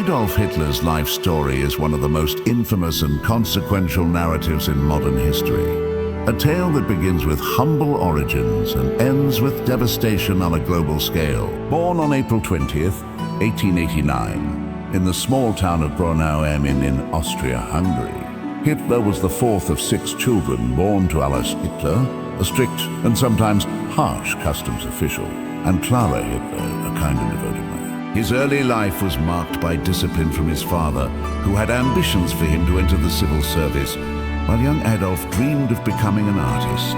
Adolf Hitler's life story is one of the most infamous and consequential narratives in modern history. A tale that begins with humble origins and ends with devastation on a global scale. Born on April 20th, 1889, in the small town of Braunau-Emmen in Austria-Hungary, Hitler was the fourth of 6 children born to Adolf Hitler, a strict and sometimes harsh customs official, and Clara Hitler, a kind and devoted mother. His early life was marked by discipline from his father, who had ambitions for him to enter the civil service, while young Adolf dreamed of becoming an artist.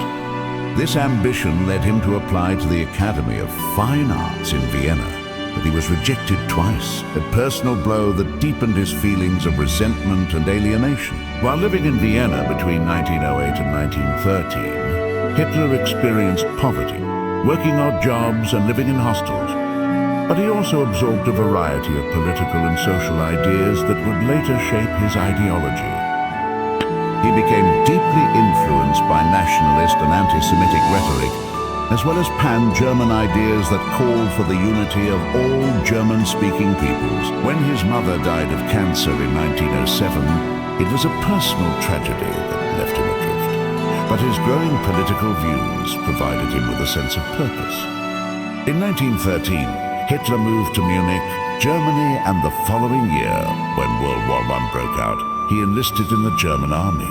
This ambition led him to apply to the Academy of Fine Arts in Vienna, but he was rejected twice, a personal blow that deepened his feelings of resentment and alienation. While living in Vienna between 1908 and 1913, Hitler experienced poverty, working odd jobs and living in hostels. But he also absorbed a variety of political and social ideas that would later shape his ideology. He became deeply influenced by nationalist and anti-Semitic rhetoric, as well as pan-German ideas that called for the unity of all German-speaking peoples. When his mother died of cancer in 1907, it was a personal tragedy that left him adrift. But his growing political views provided him with a sense of purpose. In 1913, Hitler moved to Munich, Germany, and the following year, when World War I broke out, he enlisted in the German army.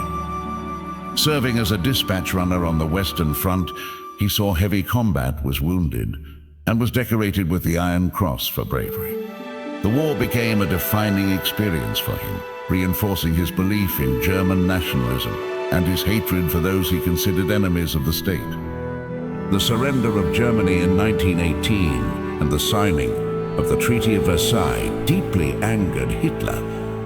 Serving as a dispatch runner on the Western Front, he saw heavy combat, was wounded, and was decorated with the Iron Cross for bravery. The war became a defining experience for him, reinforcing his belief in German nationalism and his hatred for those he considered enemies of the state. The surrender of Germany in 1918 and the signing of the Treaty of Versailles deeply angered Hitler,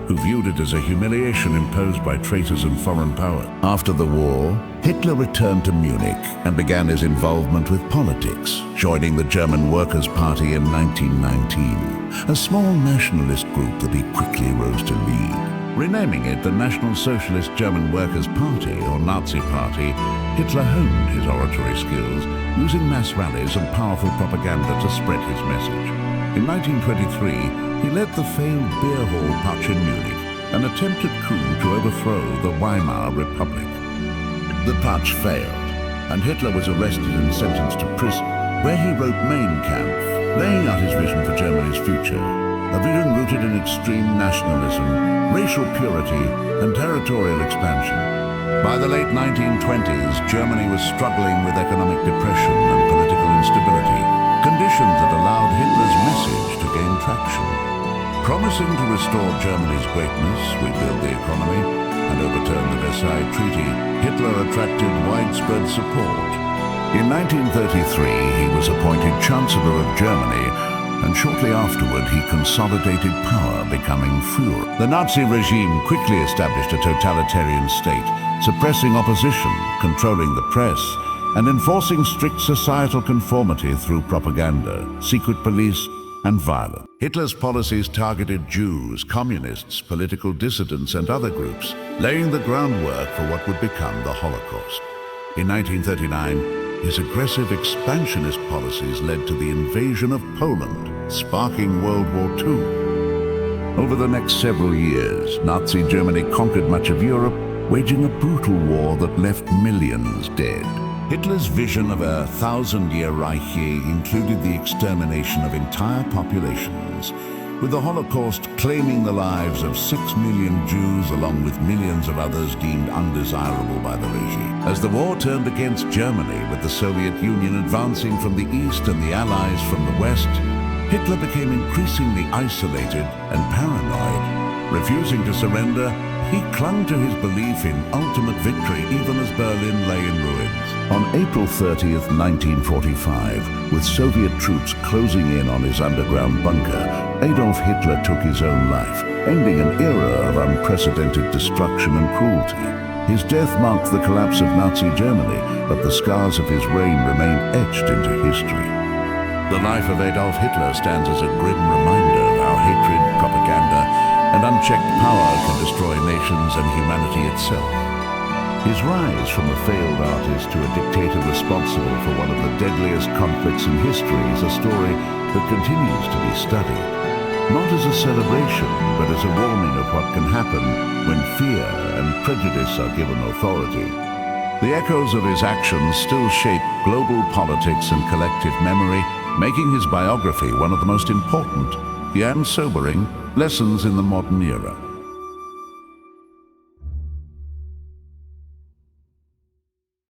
who viewed it as a humiliation imposed by traitors and foreign power. After the war, Hitler returned to Munich and began his involvement with politics, joining the German Workers' Party in 1919, a small nationalist group that he quickly rose to lead. Renaming it the National Socialist German Workers' Party, or Nazi Party, Hitler honed his oratory skills, using mass rallies and powerful propaganda to spread his message. In 1923, he led the failed beer hall putsch in Munich, an attempted coup to overthrow the Weimar Republic. The putsch failed, and Hitler was arrested and sentenced to prison, where he wrote Mein Kampf, laying out his vision for Germany's future, a vision rooted in extreme nationalism, racial purity, and territorial expansion. By the late 1920s, Germany was struggling with economic depression and political instability, conditions that allowed Hitler's message to gain traction. Promising to restore Germany's greatness, rebuild the economy, and overturn the Versailles Treaty, Hitler attracted widespread support. In 1933, he was appointed Chancellor of Germany, and shortly afterward he consolidated power, becoming Führer. The Nazi regime quickly established a totalitarian state, suppressing opposition, controlling the press, and enforcing strict societal conformity through propaganda, secret police, and violence. Hitler's policies targeted Jews, communists, political dissidents, and other groups, laying the groundwork for what would become the Holocaust. In 1939, his aggressive expansionist policies led to the invasion of Poland, sparking World War II. Over the next several years, Nazi Germany conquered much of Europe, waging a brutal war that left millions dead. Hitler's vision of a 1,000-year Reich included the extermination of entire populations, with the Holocaust claiming the lives of 6 million Jews along with millions of others deemed undesirable by the regime. As the war turned against Germany, with the Soviet Union advancing from the east and the Allies from the west, Hitler became increasingly isolated and paranoid. Refusing to surrender, he clung to his belief in ultimate victory even as Berlin lay in ruins. On April 30th, 1945, with Soviet troops closing in on his underground bunker, Adolf Hitler took his own life, ending an era of unprecedented destruction and cruelty. His death marked the collapse of Nazi Germany, but the scars of his reign remain etched into history. The life of Adolf Hitler stands as a grim reminder of how hatred, propaganda, and unchecked power can destroy nations and humanity itself. His rise from a failed artist to a dictator responsible for one of the deadliest conflicts in history is a story that continues to be studied. not as a celebration, but as a warning of what can happen when fear and prejudice are given authority. The echoes of his actions still shape global politics and collective memory, making his biography one of the most important and sobering lessons in the modern era.